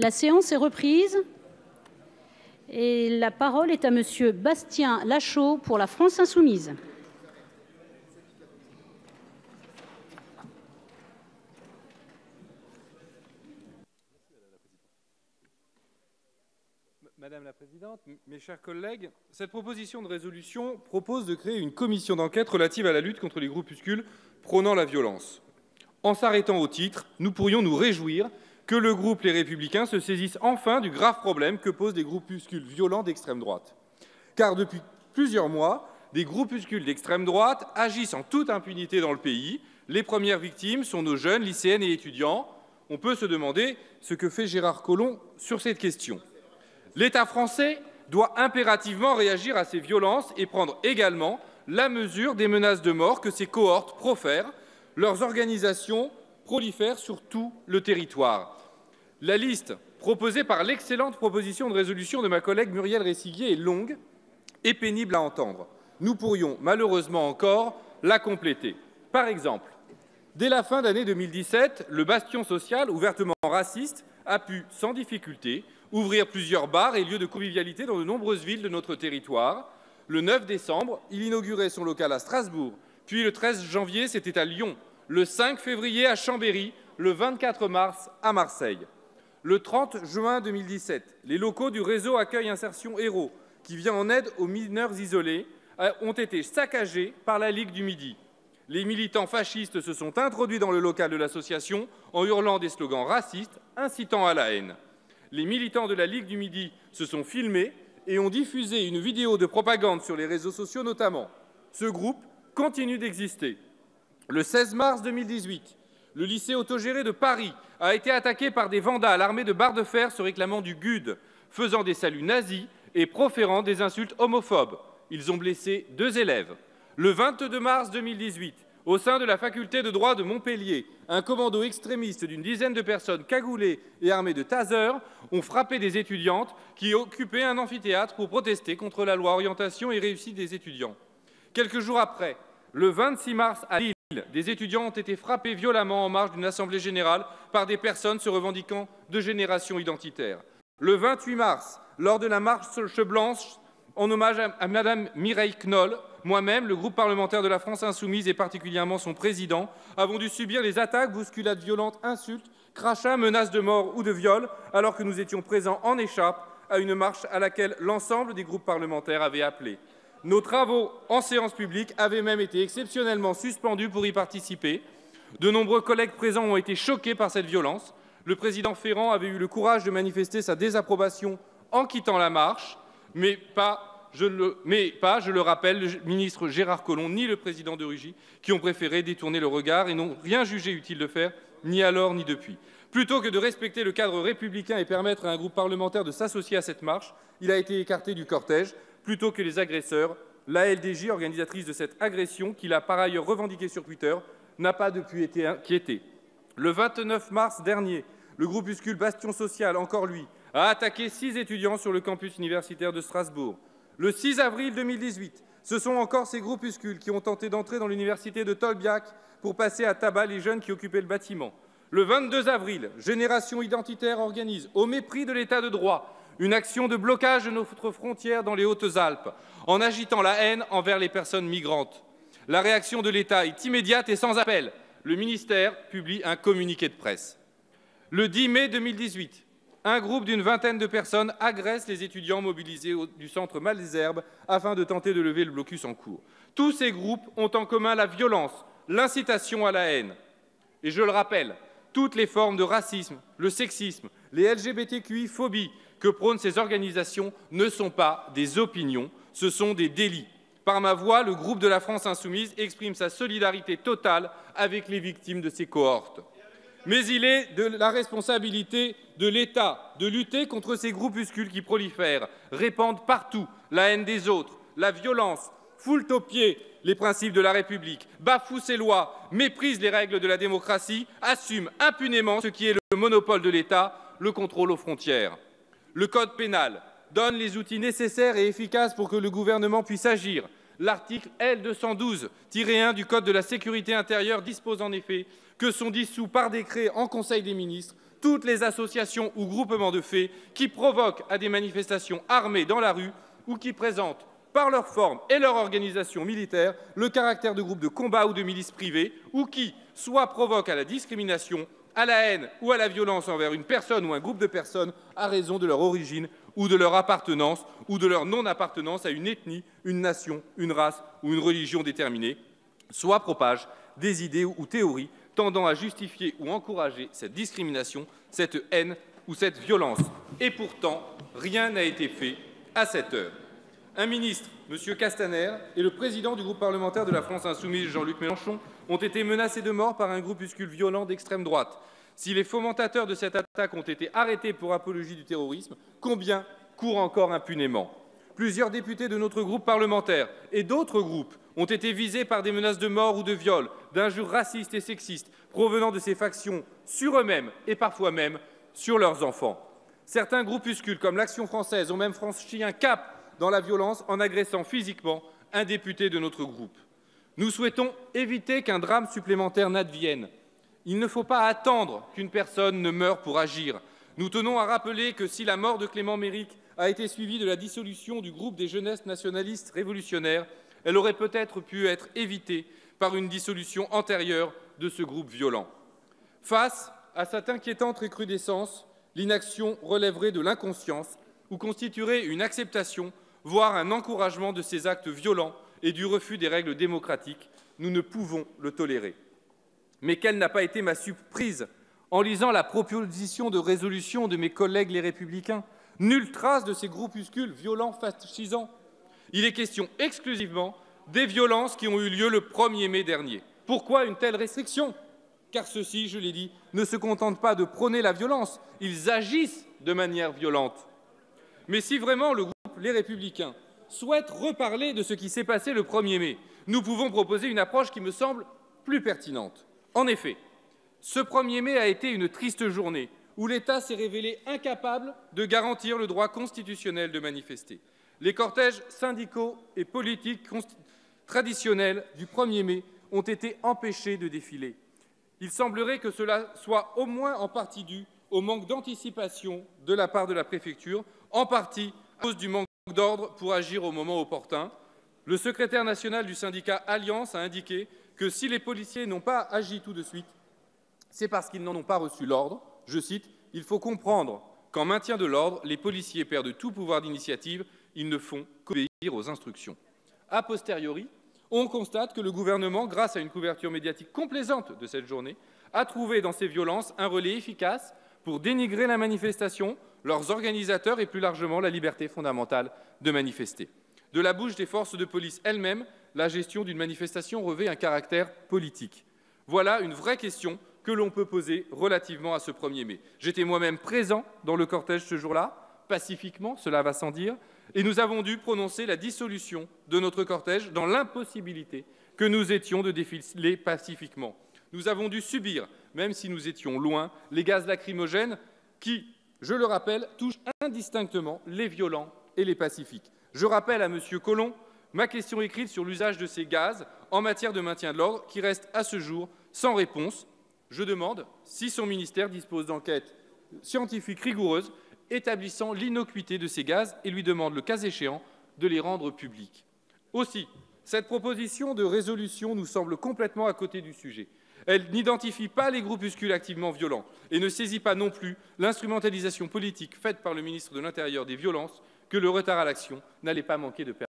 La séance est reprise et la parole est à Monsieur Bastien Lachaud pour la France insoumise. Madame la Présidente, mes chers collègues, cette proposition de résolution propose de créer une commission d'enquête relative à la lutte contre les groupuscules prônant la violence. En s'arrêtant au titre, nous pourrions nous réjouir que le groupe Les Républicains se saisisse enfin du grave problème que posent les groupuscules violents d'extrême droite. Car depuis plusieurs mois, des groupuscules d'extrême droite agissent en toute impunité dans le pays. Les premières victimes sont nos jeunes lycéennes et étudiants. On peut se demander ce que fait Gérard Collomb sur cette question. L'État français doit impérativement réagir à ces violences et prendre également la mesure des menaces de mort que ces cohortes profèrent. Leurs organisations prolifèrent sur tout le territoire. La liste proposée par l'excellente proposition de résolution de ma collègue Muriel Ressiguier est longue et pénible à entendre. Nous pourrions malheureusement encore la compléter. Par exemple, dès la fin d'année 2017, le bastion social ouvertement raciste a pu, sans difficulté, ouvrir plusieurs bars et lieux de convivialité dans de nombreuses villes de notre territoire. Le 9 décembre, il inaugurait son local à Strasbourg, puis le 13 janvier, c'était à Lyon, le 5 février à Chambéry, le 24 mars à Marseille. Le 30 juin 2017, les locaux du réseau Accueil Insertion Héros, qui vient en aide aux mineurs isolés, ont été saccagés par la Ligue du Midi. Les militants fascistes se sont introduits dans le local de l'association en hurlant des slogans racistes, incitant à la haine. Les militants de la Ligue du Midi se sont filmés et ont diffusé une vidéo de propagande sur les réseaux sociaux notamment. Ce groupe continue d'exister. Le 16 mars 2018, le lycée autogéré de Paris a été attaqué par des vandales armés de barres de fer se réclamant du GUD, faisant des saluts nazis et proférant des insultes homophobes. Ils ont blessé 2 élèves. Le 22 mars 2018, au sein de la faculté de droit de Montpellier, un commando extrémiste d'une dizaine de personnes cagoulées et armées de tasers ont frappé des étudiantes qui occupaient un amphithéâtre pour protester contre la loi orientation et réussite des étudiants. Quelques jours après, le 26 mars à Lille, des étudiants ont été frappés violemment en marge d'une assemblée générale par des personnes se revendiquant de génération identitaire. Le 28 mars, lors de la marche blanche en hommage à Madame Mireille Knoll, moi-même, le groupe parlementaire de la France insoumise et particulièrement son président, avons dû subir les attaques, bousculades violentes, insultes, crachats, menaces de mort ou de viol, alors que nous étions présents en écharpe à une marche à laquelle l'ensemble des groupes parlementaires avaient appelé. Nos travaux en séance publique avaient même été exceptionnellement suspendus pour y participer. De nombreux collègues présents ont été choqués par cette violence. Le président Ferrand avait eu le courage de manifester sa désapprobation en quittant la marche, mais pas, je le rappelle, le ministre Gérard Collomb ni le président de Rugy qui ont préféré détourner le regard et n'ont rien jugé utile de faire, ni alors ni depuis. Plutôt que de respecter le cadre républicain et permettre à un groupe parlementaire de s'associer à cette marche, il a été écarté du cortège. Plutôt que les agresseurs, la LDJ, organisatrice de cette agression, qu'il a par ailleurs revendiquée sur Twitter, n'a pas depuis été inquiétée. Le 29 mars dernier, le groupuscule Bastion Social, encore lui, a attaqué 6 étudiants sur le campus universitaire de Strasbourg. Le 6 avril 2018, ce sont encore ces groupuscules qui ont tenté d'entrer dans l'université de Tolbiac pour passer à tabac les jeunes qui occupaient le bâtiment. Le 22 avril, Génération Identitaire organise, au mépris de l'état de droit, une action de blocage de notre frontière dans les Hautes-Alpes, en agitant la haine envers les personnes migrantes. La réaction de l'État est immédiate et sans appel. Le ministère publie un communiqué de presse. Le 10 mai 2018, un groupe d'une vingtaine de personnes agresse les étudiants mobilisés du centre Malesherbes afin de tenter de lever le blocus en cours. Tous ces groupes ont en commun la violence, l'incitation à la haine. Et je le rappelle, toutes les formes de racisme, le sexisme, les LGBTQI-phobies que prônent ces organisations ne sont pas des opinions, ce sont des délits. Par ma voix, le groupe de la France insoumise exprime sa solidarité totale avec les victimes de ces cohortes. Mais il est de la responsabilité de l'État de lutter contre ces groupuscules qui prolifèrent, répandent partout la haine des autres, la violence, foulent aux pieds les principes de la République, bafouent ses lois, méprisent les règles de la démocratie, assument impunément ce qui est le monopole de l'État, le contrôle aux frontières. Le Code pénal donne les outils nécessaires et efficaces pour que le gouvernement puisse agir. L'article L212-1 du Code de la sécurité intérieure dispose en effet que sont dissous par décret en Conseil des ministres toutes les associations ou groupements de faits qui provoquent à des manifestations armées dans la rue ou qui présentent, par leur forme et leur organisation militaire, le caractère de groupes de combat ou de milices privées, ou qui, soit provoquent à la discrimination, à la haine ou à la violence envers une personne ou un groupe de personnes à raison de leur origine ou de leur appartenance ou de leur non-appartenance à une ethnie, une nation, une race ou une religion déterminée, soit propagent des idées ou théories tendant à justifier ou encourager cette discrimination, cette haine ou cette violence. Et pourtant, rien n'a été fait à cette heure. Un ministre, M. Castaner, et le président du groupe parlementaire de la France insoumise, Jean-Luc Mélenchon, ont été menacés de mort par un groupuscule violent d'extrême droite. Si les fomentateurs de cette attaque ont été arrêtés pour apologie du terrorisme, combien courent encore impunément? Plusieurs députés de notre groupe parlementaire et d'autres groupes ont été visés par des menaces de mort ou de viol, d'injures racistes et sexistes provenant de ces factions sur eux-mêmes et parfois même sur leurs enfants. Certains groupuscules, comme l'Action française, ont même franchi un cap dans la violence en agressant physiquement un député de notre groupe. Nous souhaitons éviter qu'un drame supplémentaire n'advienne. Il ne faut pas attendre qu'une personne ne meure pour agir. Nous tenons à rappeler que si la mort de Clément Méric a été suivie de la dissolution du groupe des jeunesses nationalistes révolutionnaires, elle aurait peut-être pu être évitée par une dissolution antérieure de ce groupe violent. Face à cette inquiétante recrudescence, l'inaction relèverait de l'inconscience ou constituerait une acceptation, voire un encouragement de ces actes violents et du refus des règles démocratiques. Nous ne pouvons le tolérer. Mais quelle n'a pas été ma surprise en lisant la proposition de résolution de mes collègues les Républicains. Nulle trace de ces groupuscules violents fascisants. Il est question exclusivement des violences qui ont eu lieu le 1er mai dernier. Pourquoi une telle restriction? Car ceux-ci, je l'ai dit, ne se contentent pas de prôner la violence, ils agissent de manière violente. Mais si vraiment le groupe Les Républicains souhaite reparler de ce qui s'est passé le 1er mai, nous pouvons proposer une approche qui me semble plus pertinente. En effet, ce 1er mai a été une triste journée où l'État s'est révélé incapable de garantir le droit constitutionnel de manifester. Les cortèges syndicaux et politiques traditionnels du 1er mai ont été empêchés de défiler. Il semblerait que cela soit au moins en partie dû au manque d'anticipation de la part de la préfecture, en partie à cause du manque d'ordre pour agir au moment opportun. Le secrétaire national du syndicat Alliance a indiqué que si les policiers n'ont pas agi tout de suite, c'est parce qu'ils n'en ont pas reçu l'ordre. Je cite, « Il faut comprendre qu'en maintien de l'ordre, les policiers perdent tout pouvoir d'initiative, ils ne font qu'obéir aux instructions. » A posteriori, on constate que le gouvernement, grâce à une couverture médiatique complaisante de cette journée, a trouvé dans ces violences un relais efficace pour dénigrer la manifestation, leurs organisateurs et plus largement la liberté fondamentale de manifester. De la bouche des forces de police elles-mêmes, la gestion d'une manifestation revêt un caractère politique. Voilà une vraie question que l'on peut poser relativement à ce 1er mai. J'étais moi-même présent dans le cortège ce jour-là, pacifiquement, cela va sans dire, et nous avons dû prononcer la dissolution de notre cortège dans l'impossibilité que nous étions de défiler pacifiquement. Nous avons dû subir, même si nous étions loin, les gaz lacrymogènes qui, je le rappelle, touchent indistinctement les violents et les pacifiques. Je rappelle à M. Collomb ma question écrite sur l'usage de ces gaz en matière de maintien de l'ordre qui reste à ce jour sans réponse. Je demande si son ministère dispose d'enquêtes scientifiques rigoureuses établissant l'innocuité de ces gaz et lui demande, le cas échéant, de les rendre publics. Aussi, cette proposition de résolution nous semble complètement à côté du sujet. Elle n'identifie pas les groupuscules activement violents et ne saisit pas non plus l'instrumentalisation politique faite par le ministre de l'Intérieur des violences que le retard à l'action n'allait pas manquer de permettre.